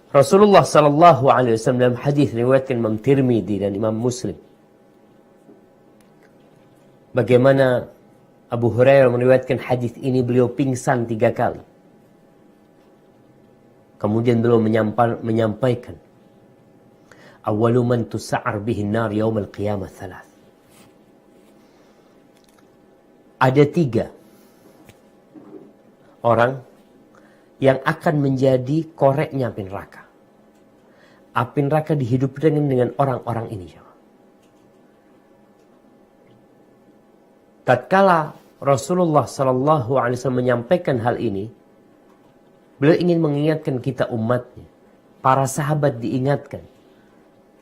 Rasulullah sallallahu alaihi wasallam dalam hadis riwayatkan Imam Tirmidzi dan Imam Muslim, bagaimana Abu Hurairah meriwayatkan hadis ini, beliau pingsan 3 kali. Kemudian beliau menyampaikan, awwalu man tusa'ar bihin nar yaumal qiyamah thalath. Ada 3 orang yang akan menjadi koreknya api neraka. Api neraka dihidupkan dengan orang-orang ini. Tatkala Rasulullah sallallahu alaihi wasallam menyampaikan hal ini, beliau ingin mengingatkan kita umatnya. Para sahabat diingatkan.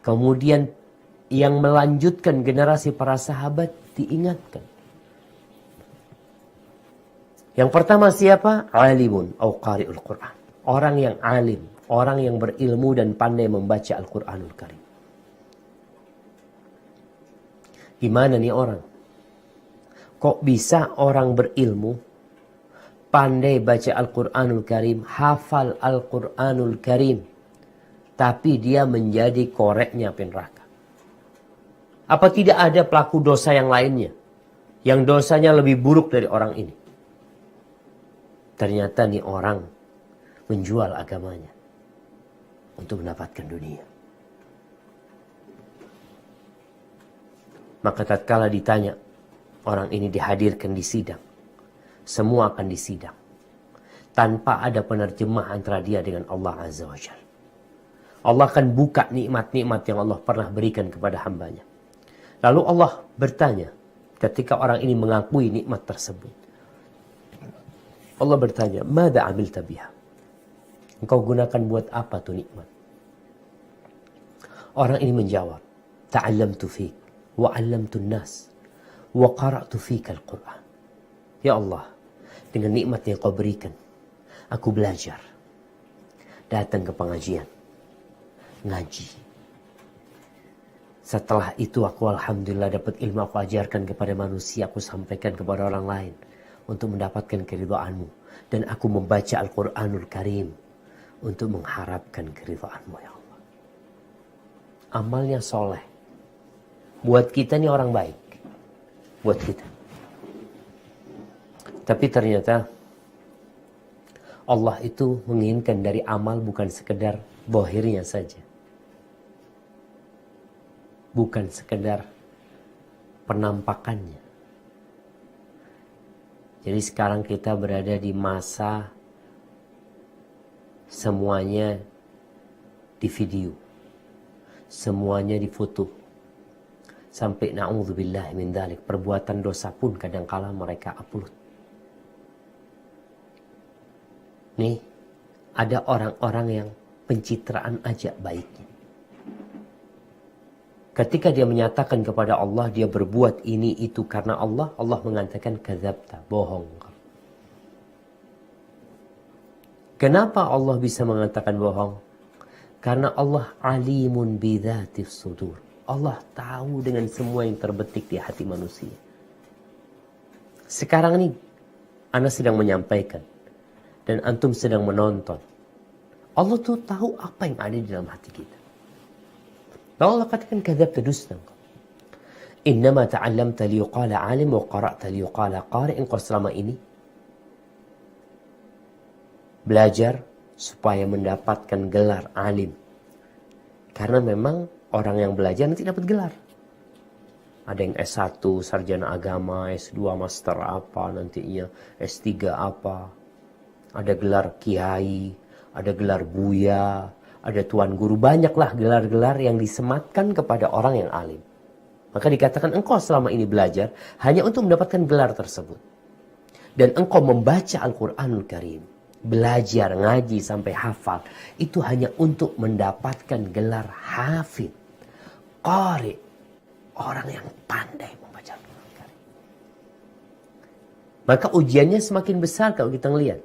Kemudian yang melanjutkan generasi para sahabat diingatkan. Yang pertama siapa? Alimun au qari'ul Qur'an. Orang yang alim, orang yang berilmu dan pandai membaca Al-Qur'anul Karim. Gimana nih orang? Kok bisa orang berilmu, pandai baca Al-Qur'anul Karim, hafal Al-Qur'anul Karim, tapi dia menjadi koreknya api neraka? Apa tidak ada pelaku dosa yang lainnya, yang dosanya lebih buruk dari orang ini? Ternyata nih orang menjual agamanya untuk mendapatkan dunia. Maka tatkala ditanya, orang ini dihadirkan di sidang, semua akan disidang tanpa ada penerjemah antara dia dengan Allah Azza wa Jalla. Allah akan buka nikmat-nikmat yang Allah pernah berikan kepada hambanya. Lalu Allah bertanya, ketika orang ini mengakui nikmat tersebut, Allah bertanya, "Mada amilta biha?" Engkau gunakan buat apa tuh nikmat? Orang ini menjawab, "Ta'allamtu fik, wa 'allamtu an-nas, wa qara'tu fika al-Qur'an." Ya Allah, dengan nikmat yang kau berikan, aku belajar, datang ke pengajian, ngaji. Setelah itu aku alhamdulillah dapat ilmu, aku ajarkan kepada manusia, aku sampaikan kepada orang lain untuk mendapatkan keridhaanmu. Dan aku membaca Al-Quranul Karim untuk mengharapkan keridhaanmu ya Allah. Amalnya soleh. Buat kita nih orang baik. Buat kita. Tapi ternyata Allah itu menginginkan dari amal bukan sekedar zahirnya saja. Bukan sekedar penampakannya. Jadi sekarang kita berada di masa semuanya di video. Semuanya di foto. Sampai na'udzubillah min dzalik, perbuatan dosa pun kadangkala mereka upload. Nih, ada orang-orang yang pencitraan aja baiknya. Ketika dia menyatakan kepada Allah, dia berbuat ini itu karena Allah, Allah mengatakan kadzabta, bohong. Kenapa Allah bisa mengatakan bohong? Karena Allah alimun bidzatis sudur. Allah tahu dengan semua yang terbetik di hati manusia. Sekarang ini, Ana sedang menyampaikan dan antum sedang menonton. Allah tuh tahu apa yang ada di dalam hati kita. Lalu Allah katakan kadzabta, dusta. Innama ta'allamta liyuqala alim wa qara'ta liyuqala qari'. Engkau selama ini belajar supaya mendapatkan gelar alim. Karena memang orang yang belajar nanti dapat gelar. Ada yang S1 sarjana agama, S2 master apa nantinya, S3 apa. Ada gelar kiai, ada gelar buya, ada tuan guru, banyaklah gelar-gelar yang disematkan kepada orang yang alim. Maka dikatakan engkau selama ini belajar hanya untuk mendapatkan gelar tersebut. Dan engkau membaca Al-Quranul Karim, belajar, ngaji sampai hafal, itu hanya untuk mendapatkan gelar hafid, qari, orang yang pandai membaca Al-Quranul Karim. Maka ujiannya semakin besar kalau kita melihat.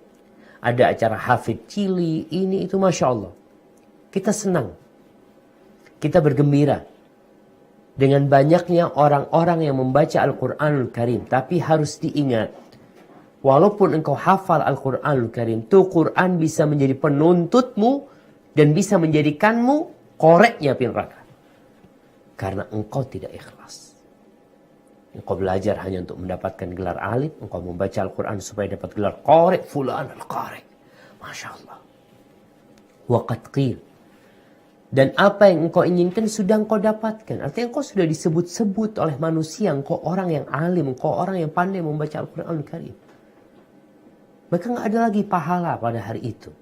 Ada acara hafid cili, ini itu Masya Allah. Kita senang. Kita bergembira. Dengan banyaknya orang-orang yang membaca Al-Quranul Karim. Tapi harus diingat. Walaupun engkau hafal Al-Quranul Karim. Tuh Quran bisa menjadi penuntutmu. dan bisa menjadikanmu koreknya api neraka. Karena engkau tidak ikhlas. Engkau belajar hanya untuk mendapatkan gelar alim, engkau membaca Al-Quran supaya dapat gelar qorek, fulan al-qorek. Masya Allah. Waqad qil. Dan apa yang engkau inginkan sudah engkau dapatkan. Artinya engkau sudah disebut-sebut oleh manusia. Engkau orang yang alim, engkau orang yang pandai membaca Al-Quran Al-Karim. Maka nggak ada lagi pahala pada hari itu.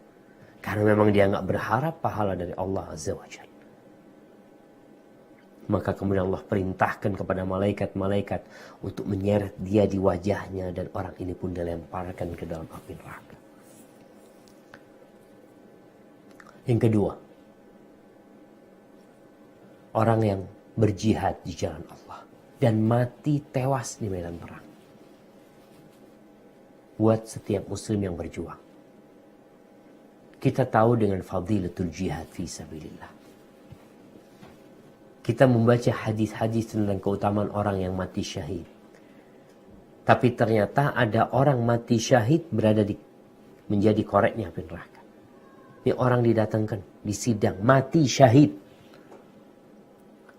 Karena memang dia nggak berharap pahala dari Allah Azza wa Jalla. Maka kemudian Allah perintahkan kepada malaikat-malaikat untuk menyeret dia di wajahnya, dan orang ini pun dilemparkan ke dalam api neraka. Yang kedua, orang yang berjihad di jalan Allah dan mati tewas di medan perang. Buat setiap muslim yang berjuang, kita tahu dengan fadilatul jihad fi sabilillah. Kita membaca hadis-hadis tentang keutamaan orang yang mati syahid. Tapi ternyata ada orang mati syahid menjadi koreknya api neraka. Ini orang didatangkan, disidang, mati syahid.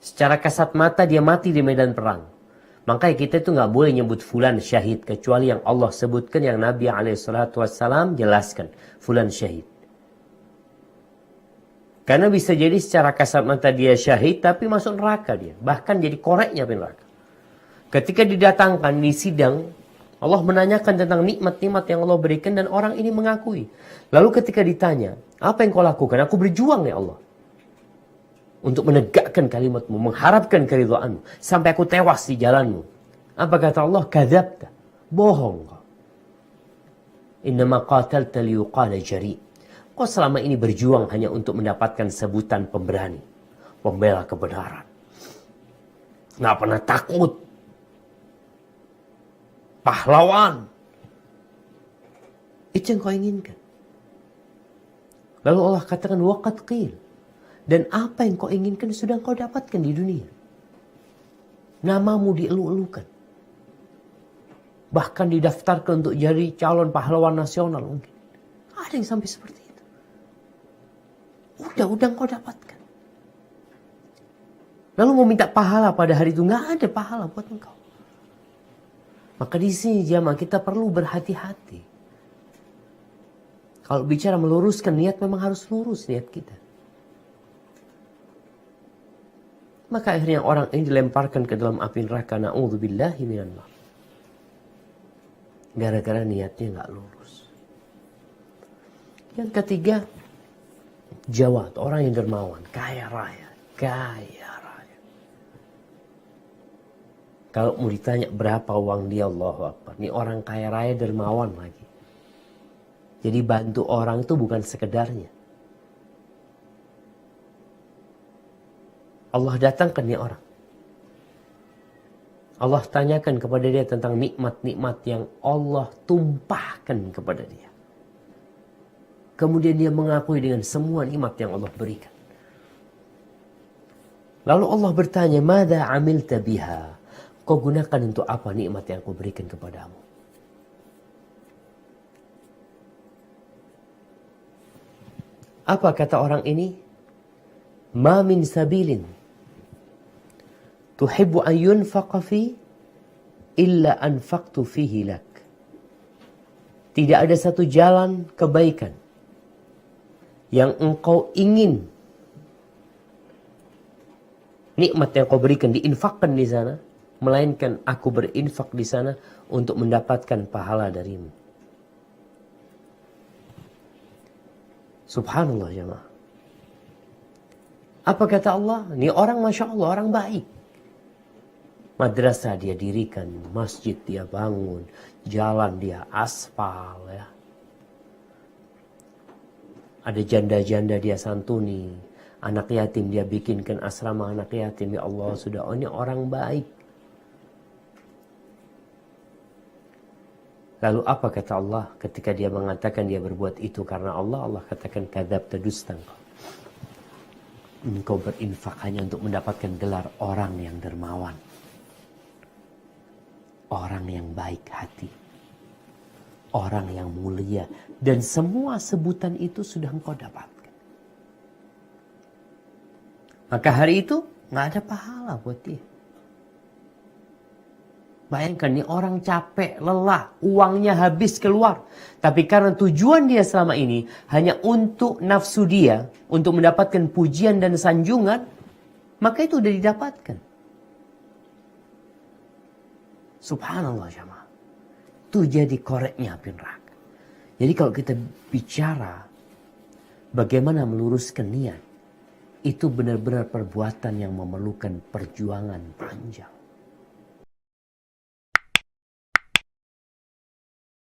Secara kasat mata dia mati di medan perang. Makanya kita itu nggak boleh nyebut fulan syahid, kecuali yang Allah sebutkan, yang Nabi SAW jelaskan, fulan syahid. Karena bisa jadi secara kasat mata dia syahid, tapi masuk neraka dia. Bahkan jadi koreknya api neraka. Ketika didatangkan di sidang, Allah menanyakan tentang nikmat-nikmat yang Allah berikan, dan orang ini mengakui. Lalu ketika ditanya, apa yang kau lakukan? Aku berjuang ya Allah, untuk menegakkan kalimatmu, mengharapkan keridhaanmu, sampai aku tewas di jalanmu. Apa kata Allah? Kadzabta. Bohong kau. Innama qatalta liyuqala jari'. Kau selama ini berjuang hanya untuk mendapatkan sebutan pemberani, pembela kebenaran. Nggak pernah takut. Pahlawan. Itu yang kau inginkan. Lalu Allah katakan, waqad qil. Dan apa yang kau inginkan sudah kau dapatkan di dunia. Namamu dielu-elukan. Bahkan didaftarkan untuk jadi calon pahlawan nasional mungkin. Ada yang sampai seperti itu. Udah kau dapatkan. Lalu mau minta pahala pada hari itu, nggak ada pahala buat engkau. Maka di sini jamaah kita perlu berhati-hati. Kalau bicara meluruskan niat, memang harus lurus niat kita. Maka akhirnya orang ini dilemparkan ke dalam api neraka. Na'udzubillahi minan nar. Gara-gara niatnya nggak lurus. Yang ketiga, Jawad, orang yang dermawan, kaya raya. Kalau mau ditanya berapa uang dia, Allahu Akbar. Ini orang kaya raya dermawan lagi. Jadi bantu orang itu bukan sekedarnya. Allah datangkan nih orang. Allah tanyakan kepada dia tentang nikmat-nikmat yang Allah tumpahkan kepada dia. Kemudian dia mengakui dengan semua nikmat yang Allah berikan. Lalu Allah bertanya, "Madza amilta biha?" Kau gunakan untuk apa nikmat yang aku berikan kepadamu? Apa kata orang ini? Ma min sabilin tuhibbu an yunfaqa fi illa anfaqtu fihi lak. Tidak ada satu jalan kebaikan yang engkau ingin nikmat yang kau berikan diinfakkan di sana, melainkan aku berinfak di sana untuk mendapatkan pahala darimu. Subhanallah jemaah. Apa kata Allah? Ini orang Masya Allah, orang baik. Madrasah dia dirikan, masjid dia bangun, jalan dia aspal ya. Ada janda-janda dia santuni, anak yatim dia bikinkan asrama anak yatim. Ya Allah, sudah, oh ini orang baik. Lalu apa kata Allah ketika dia mengatakan dia berbuat itu karena Allah? Allah katakan, kadzabta, dusta engkau. Engkau berinfak hanya untuk mendapatkan gelar orang yang dermawan. Orang yang baik hati. Orang yang mulia. Dan semua sebutan itu sudah engkau dapatkan. Maka hari itu nggak ada pahala buat dia. Bayangkan nih orang capek, lelah, uangnya habis keluar. Tapi karena tujuan dia selama ini hanya untuk nafsu dia, untuk mendapatkan pujian dan sanjungan, maka itu udah didapatkan. Subhanallah jamaah. Itu jadi koreknya api neraka. Jadi kalau kita bicara bagaimana meluruskan niat, itu benar-benar perbuatan yang memerlukan perjuangan panjang.